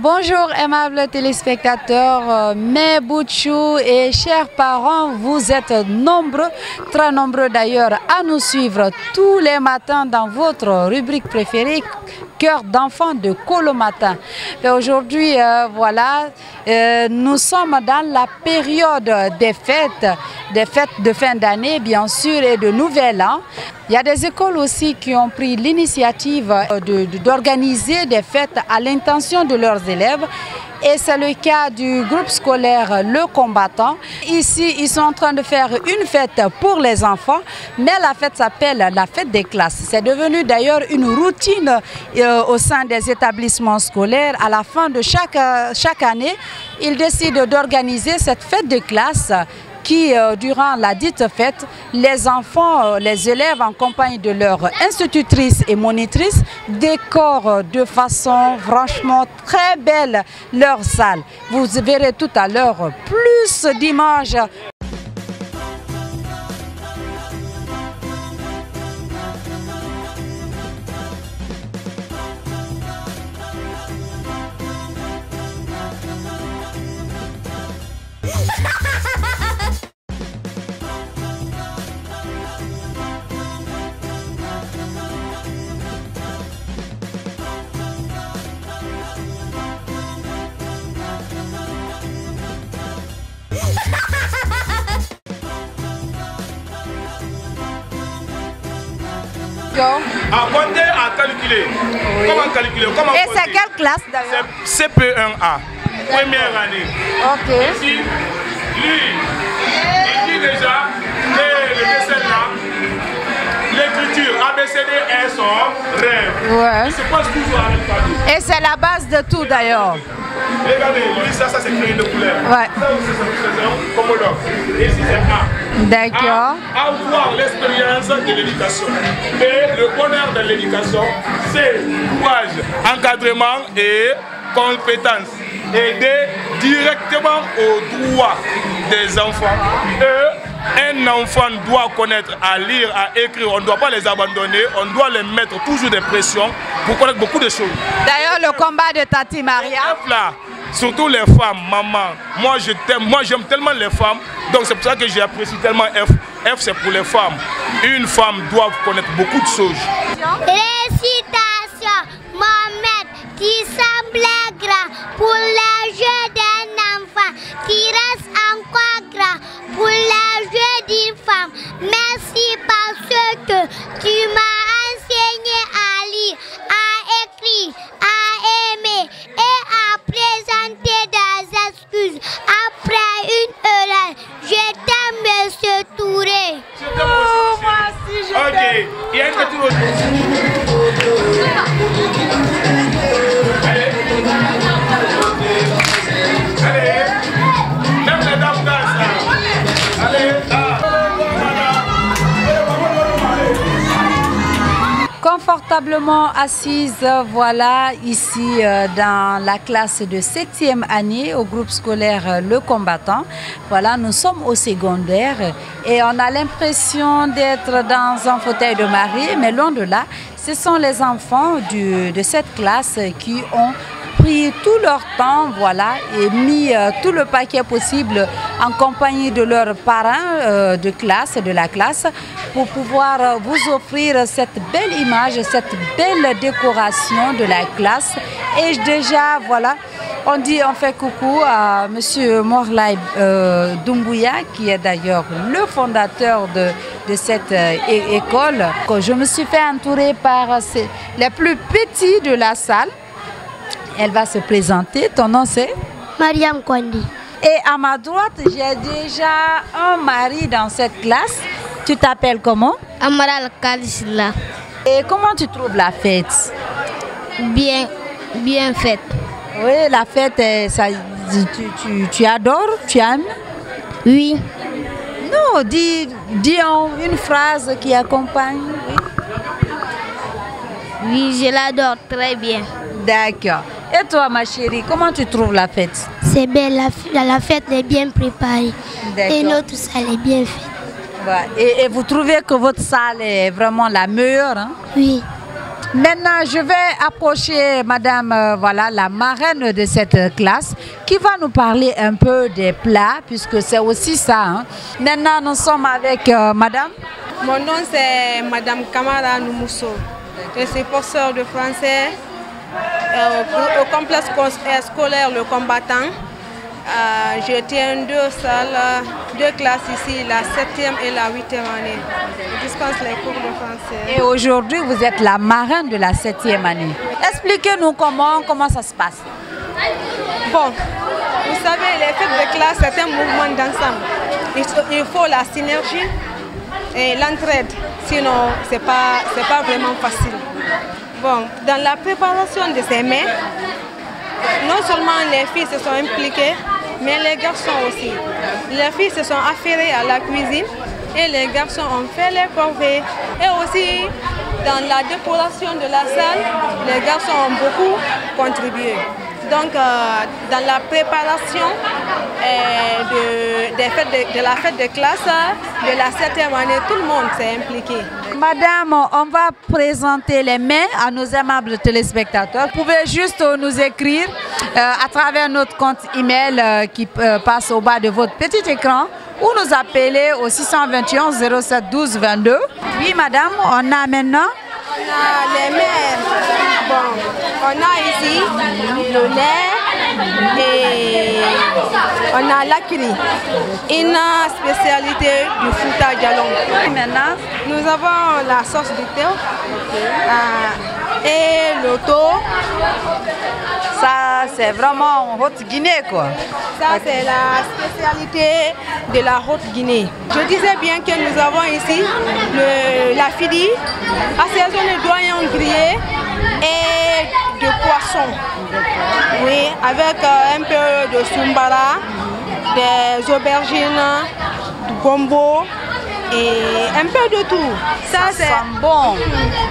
Bonjour aimables téléspectateurs, mes boutchous et chers parents, vous êtes nombreux, très nombreux d'ailleurs à nous suivre tous les matins dans votre rubrique préférée, Cœur d'enfant de Kolo Matin. Aujourd'hui, nous sommes dans la période des fêtes de fin d'année bien sûr et de nouvel an. Il y a des écoles aussi qui ont pris l'initiative d'organiser des fêtes à l'intention de leurs élèves. Et c'est le cas du groupe scolaire Le Combattant. Ici, ils sont en train de faire une fête pour les enfants, mais la fête s'appelle la fête des classes. C'est devenu d'ailleurs une routine au sein des établissements scolaires. À la fin de chaque année, ils décident d'organiser cette fête de classe qui, durant la dite fête, les enfants, les élèves en compagnie de leur institutrice et monitrice décorent de façon franchement très belle leur salle. Vous verrez tout à l'heure plus d'images. À compter, à calculer. Oui. Comment calculer? Comment et c'est quelle classe d'ailleurs? CP1A, première année. Ok. Ici, lui, il dit déjà que le dessin là, l'écriture ABCD est son rêve. Ouais. Il se passe toujours avec famille. Et c'est la base de tout d'ailleurs. Regardez, lui, ça c'est créé de couleur. Ouais. Ça aussi, c'est un commodore. Et ici, c'est A. D'accord. Avoir l'expérience de l'éducation. Et le bonheur de l'éducation, c'est courage, encadrement et compétence. Aider directement aux droits des enfants. Un enfant doit connaître à lire, à écrire. On ne doit pas les abandonner. On doit les mettre toujours des pressions pour connaître beaucoup de choses. D'ailleurs, le combat de Tati Maria. Là, surtout les femmes, maman. Moi, je t'aime. Moi, j'aime tellement les femmes. Donc, c'est pour ça que j'apprécie tellement F. F, c'est pour les femmes. Une femme doit connaître beaucoup de choses. Récitation. Mohamed qui semblait grand pour les jeux d'un enfant qui reste encore grand pour les jeux d'une femme. Merci parce que tu m'as enseigné à lire, à écrire, à aimer et à présenter des excuses après une erreur. Je t'aime, Monsieur Touré. Oh, moi aussi, je t'aime. Ok, il y a une petite Confortablement assise, voilà, ici dans la classe de 7e année au groupe scolaire Le Combattant. Voilà, nous sommes au secondaire et on a l'impression d'être dans un fauteuil de mariée, mais loin de là, ce sont les enfants de cette classe qui ont pris tout leur temps, voilà, et mis tout le paquet possible en compagnie de leurs parents de la classe pour pouvoir vous offrir cette belle image, cette belle décoration de la classe. Et déjà, voilà, on fait coucou à M. Morlaï Doumbouya, qui est d'ailleurs le fondateur de cette école. Je me suis fait entourer par les plus petits de la salle. Elle va se présenter. Ton nom c'est? Mariam Kwandi. Et à ma droite, j'ai déjà un mari dans cette classe. Tu t'appelles comment? Amaral Kalisila. Et comment tu trouves la fête? Bien faite. Oui, la fête, ça, tu adores? Tu aimes? Oui. Non, dis une phrase qui accompagne. Oui, je l'adore très bien. D'accord. Et toi, ma chérie, comment tu trouves la fête? C'est belle, la fête est bien préparée. Et notre salle est bien faite. Ouais. Et vous trouvez que votre salle est vraiment la meilleure, hein? Oui. Maintenant, je vais approcher Madame, voilà, la marraine de cette classe, qui va nous parler un peu des plats, puisque c'est aussi ça. Hein. Maintenant, nous sommes avec Madame. Mon nom c'est Madame Kamara Noumousso. Je suis professeure de français au complexe scolaire Le Combattant. Je tiens deux classes ici, la 7e et la 8e année. Je dispense les cours de français. Et aujourd'hui, vous êtes la marraine de la 7e année. Expliquez-nous comment ça se passe. Bon, vous savez, les fêtes de classe, c'est un mouvement d'ensemble. Il faut la synergie et l'entraide, sinon c'est pas vraiment facile. Bon, dans la préparation de ces mets, non seulement les filles se sont impliquées, mais les garçons aussi. Les filles se sont affairées à la cuisine et les garçons ont fait les corvées. Et aussi, dans la décoration de la salle, les garçons ont beaucoup contribué. Donc, dans la préparation de la fête de classe de la 7e année, tout le monde s'est impliqué. Madame, on va présenter les mets à nos aimables téléspectateurs. Vous pouvez juste nous écrire à travers notre compte email qui passe au bas de votre petit écran ou nous appeler au 621 07 12 22. Oui, madame, on a maintenant... On a les mets. Bon, on a ici le lait et on a l'acri, une spécialité du Fouta Djalon. Maintenant, nous avons la sauce du thé et le thon. Ça, c'est vraiment Haute-Guinée, quoi. Ça, c'est la spécialité de la Haute-Guinée. Je disais bien que nous avons ici la fidi, assaisonnée d'oignons grillés et de poisson. Oui, avec un peu de sumbara, des aubergines, du gombo et un peu de tout. Ça c'est bon.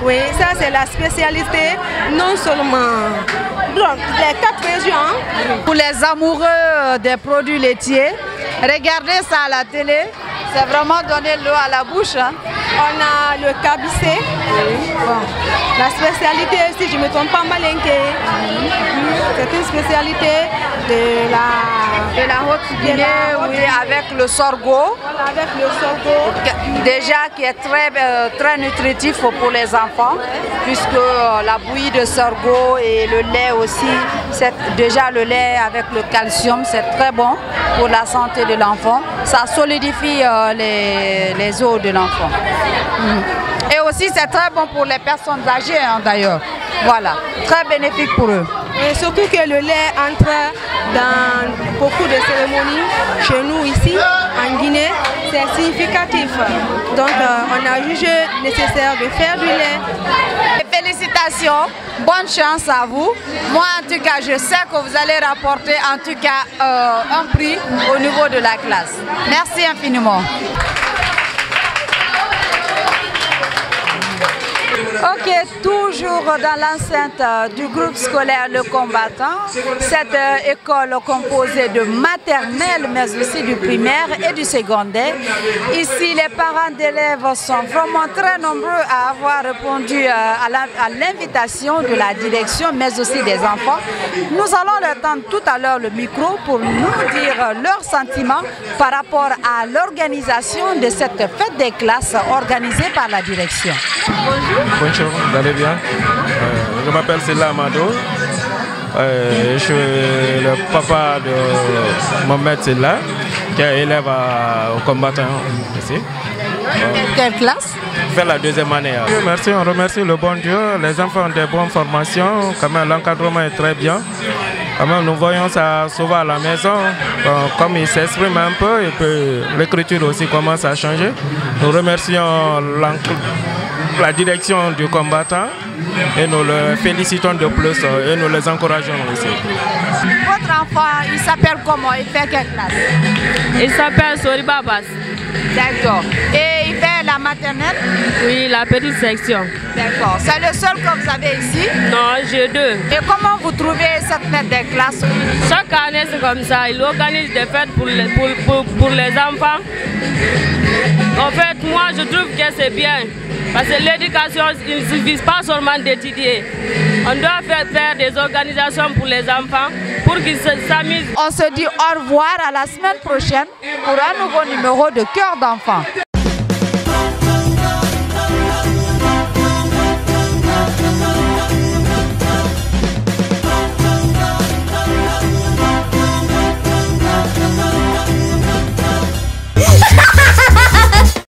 Oui, ça c'est la spécialité non seulement des 4 régions. Pour les amoureux des produits laitiers, regardez ça à la télé, c'est vraiment donner l'eau à la bouche. Hein. On a le cabissé. Bon. La spécialité, si je ne me trompe pas, malinké. C'est une spécialité de la Haute-Guinée, oui, avec le sorgho. Voilà, avec le sorgho. Déjà qui est très nutritif pour les enfants, puisque la bouillie de sorgho et le lait aussi, déjà le lait avec le calcium, c'est très bon pour la santé de l'enfant. Ça solidifie les os de l'enfant. Et aussi c'est très bon pour les personnes âgées hein, d'ailleurs. Voilà, très bénéfique pour eux. Et surtout que le lait entre dans beaucoup de cérémonies chez nous ici en Guinée, c'est significatif. Donc on a jugé nécessaire de faire du lait. Et félicitations, bonne chance à vous. Moi en tout cas je sais que vous allez rapporter en tout cas un prix au niveau de la classe. Merci infiniment. Ok, toujours dans l'enceinte du groupe scolaire Le Combattant, cette école composée de maternelle mais aussi du primaire et du secondaire. Ici, les parents d'élèves sont vraiment très nombreux à avoir répondu à l'invitation de la direction mais aussi des enfants. Nous allons leur tendre tout à l'heure le micro pour nous dire leurs sentiments par rapport à l'organisation de cette fête des classes organisée par la direction. Bonjour. Bonjour, vous allez bien? Je m'appelle Silla Amado. Je suis le papa de Mohamed Silla, qui est élève au Combattant ici. Quelle classe? Je fais la 2e année. Merci, on remercie le bon Dieu. Les enfants ont des bonnes formations. Quand même, l'encadrement est très bien. Quand même, nous voyons ça souvent à la maison. Comme ils s'expriment un peu, et puis l'écriture aussi commence à changer. Nous remercions la direction du Combattant et nous le félicitons de plus et nous les encourageons aussi. Votre enfant, il s'appelle comment? Il fait quelle classe? Il s'appelle Soriba Bass. D'accord. Et il fait la maternelle? Oui, la petite section. D'accord. C'est le seul que vous avez ici? Non, j'ai 2. Et comment vous trouvez cette fête des classes? Chaque année, c'est comme ça. Il organise des fêtes pour les enfants. En fait, moi, je trouve que c'est bien. Parce que l'éducation, il ne suffit pas seulement d'étudier. On doit faire des organisations pour les enfants, pour qu'ils s'amusent. On se dit au revoir à la semaine prochaine pour un nouveau numéro de Cœur d'enfant.